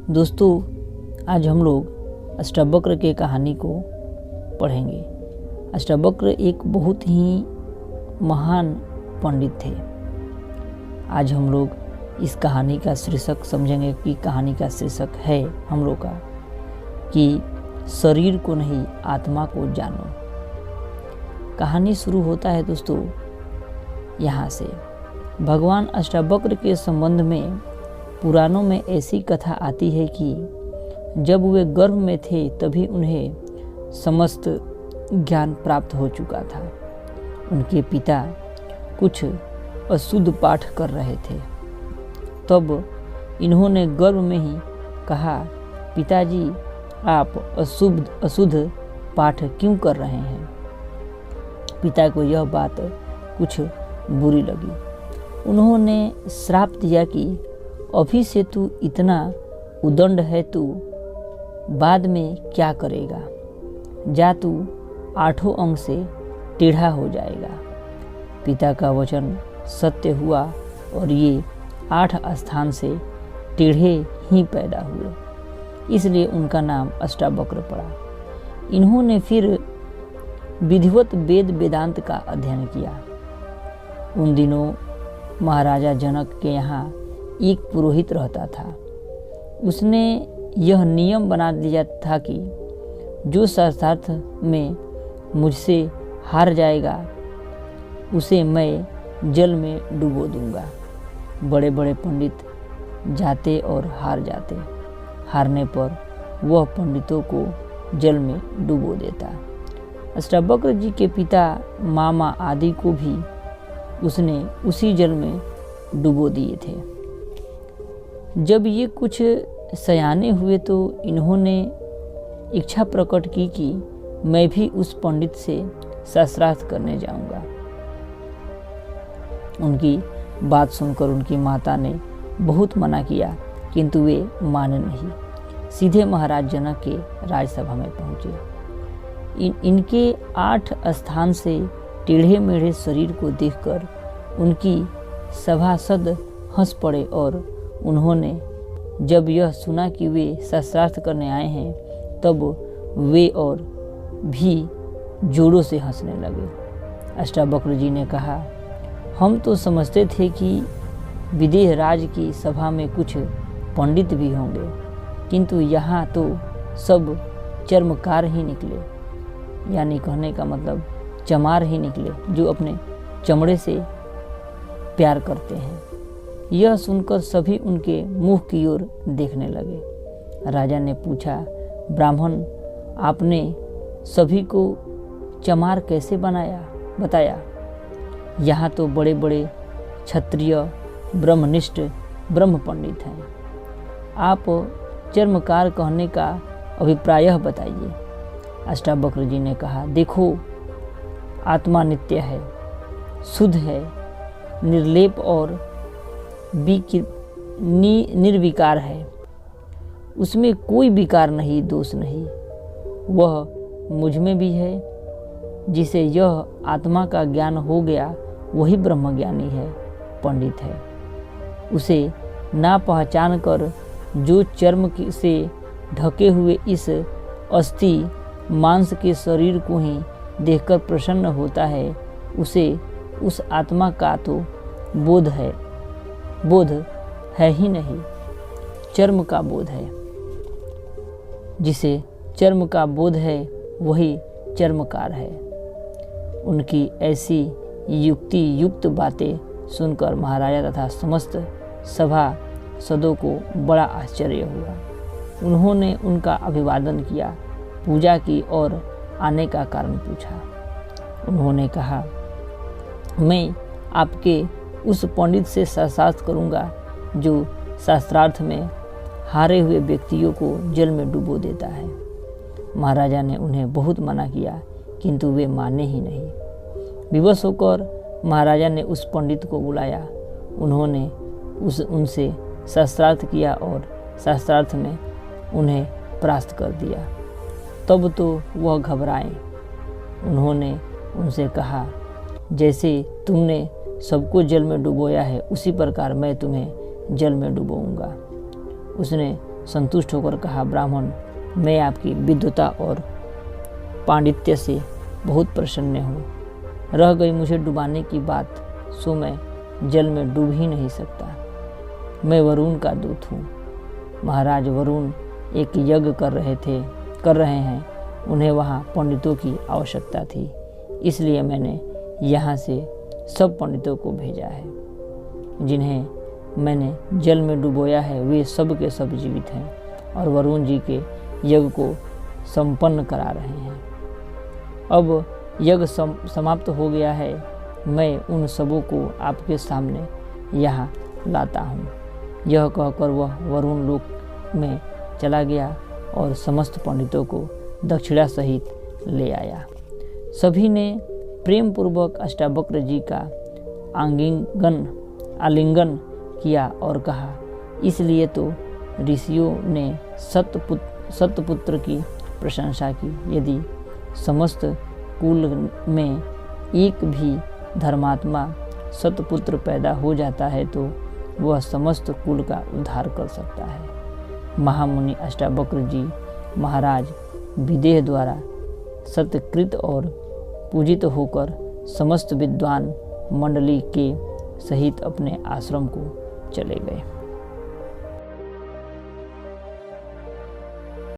दोस्तों, आज हम लोग अष्टवक्र के कहानी को पढ़ेंगे। अष्टवक्र एक बहुत ही महान पंडित थे। आज हम लोग इस कहानी का शीर्षक समझेंगे कि कहानी का शीर्षक है हम लोग का कि शरीर को नहीं आत्मा को जानो। कहानी शुरू होता है दोस्तों यहाँ से। भगवान अष्टवक्र के संबंध में पुराणों में ऐसी कथा आती है कि जब वे गर्भ में थे तभी उन्हें समस्त ज्ञान प्राप्त हो चुका था। उनके पिता कुछ अशुद्ध पाठ कर रहे थे। तब इन्होंने गर्भ में ही कहा, पिताजी आप अशुद्ध पाठ क्यों कर रहे हैं? पिता को यह बात कुछ बुरी लगी। उन्होंने श्राप दिया कि अभी से तू इतना उदंड है, तू बाद में क्या करेगा? जा, तू 8 अंग से टेढ़ा हो जाएगा। पिता का वचन सत्य हुआ और ये 8 स्थान से टेढ़े ही पैदा हुए, इसलिए उनका नाम अष्टवक्र पड़ा। इन्होंने फिर विधिवत वेद वेदांत का अध्ययन किया। उन दिनों महाराजा जनक के यहाँ एक पुरोहित रहता था। उसने यह नियम बना लिया था कि जो शास्त्रार्थ में मुझसे हार जाएगा उसे मैं जल में डुबो दूंगा। बड़े बड़े पंडित जाते और हार जाते। हारने पर वह पंडितों को जल में डुबो देता। अष्टवक्र जी के पिता मामा आदि को भी उसने उसी जल में डुबो दिए थे। जब ये कुछ सयाने हुए तो इन्होंने इच्छा प्रकट की कि मैं भी उस पंडित से शास्त्रार्थ करने जाऊंगा। उनकी बात सुनकर उनकी माता ने बहुत मना किया, किंतु वे माने नहीं। सीधे महाराज जनक के राजसभा में पहुंचे। इनके 8 स्थान से टेढ़े मेढ़े शरीर को देखकर उनकी सभासद हंस पड़े और उन्होंने जब यह सुना कि वे शास्त्रार्थ करने आए हैं तब वे और भी जोरों से हंसने लगे। अष्टवक्र जी ने कहा, हम तो समझते थे कि विदेह राज की सभा में कुछ पंडित भी होंगे, किंतु यहाँ तो सब चर्मकार ही निकले। यानी कहने का मतलब चमार ही निकले, जो अपने चमड़े से प्यार करते हैं। यह सुनकर सभी उनके मुंह की ओर देखने लगे। राजा ने पूछा, ब्राह्मण आपने सभी को चमार कैसे बताया? यहाँ तो बड़े बड़े क्षत्रिय ब्रह्मनिष्ठ ब्रह्म पंडित हैं। आप चर्मकार कहने का अभिप्राय बताइए। अष्टवक्र जी ने कहा, देखो आत्मा नित्य है, शुद्ध है, निर्लेप और निर्विकार है। उसमें कोई विकार नहीं, दोष नहीं। वह मुझ में भी है। जिसे यह आत्मा का ज्ञान हो गया वही ब्रह्मज्ञानी है, पंडित है। उसे ना पहचान कर जो चर्म से ढके हुए इस अस्थि मांस के शरीर को ही देखकर प्रसन्न होता है, उसे उस आत्मा का तो बोध है ही नहीं, चर्म का बोध है। जिसे चर्म का बोध है वही चर्मकार है। उनकी ऐसी युक्ति युक्त बातें सुनकर महाराजा तथा समस्त सभासदों को बड़ा आश्चर्य हुआ। उन्होंने उनका अभिवादन किया, पूजा की और आने का कारण पूछा। उन्होंने कहा, मैं आपके उस पंडित से शास्त्रार्थ करूंगा जो शास्त्रार्थ में हारे हुए व्यक्तियों को जल में डुबो देता है। महाराजा ने उन्हें बहुत मना किया, किंतु वे माने ही नहीं। विवश होकर महाराजा ने उस पंडित को बुलाया। उन्होंने उनसे शास्त्रार्थ किया और शास्त्रार्थ में उन्हें परास्त कर दिया। तब तो वह घबराए। उन्होंने उनसे कहा, जैसे तुमने सबको जल में डुबोया है उसी प्रकार मैं तुम्हें जल में डुबोऊंगा। उसने संतुष्ट होकर कहा, ब्राह्मण, मैं आपकी विद्वता और पांडित्य से बहुत प्रसन्न हूँ। रह गई मुझे डुबाने की बात, सो मैं जल में डूब ही नहीं सकता। मैं वरुण का दूत हूँ। महाराज वरुण एक यज्ञ कर रहे हैं। उन्हें वहाँ पंडितों की आवश्यकता थी, इसलिए मैंने यहाँ से सब पंडितों को भेजा है। जिन्हें मैंने जल में डुबोया है वे सब के सब जीवित हैं और वरुण जी के यज्ञ को संपन्न करा रहे हैं। अब यज्ञ समाप्त हो गया है। मैं उन सबों को आपके सामने यहाँ लाता हूँ। यह कहकर वह वरुण लोक में चला गया और समस्त पंडितों को दक्षिणा सहित ले आया। सभी ने प्रेम पूर्वक अष्टावक्र जी का आलिंगन किया और कहा, इसलिए तो ऋषियों ने सतपुत्र की प्रशंसा की। यदि समस्त कुल में एक भी धर्मात्मा सतपुत्र पैदा हो जाता है तो वह समस्त कुल का उद्धार कर सकता है। महामुनि अष्टावक्र जी महाराज विदेह द्वारा सत्कृत और पूजित होकर समस्त विद्वान मंडली के सहित अपने आश्रम को चले गए।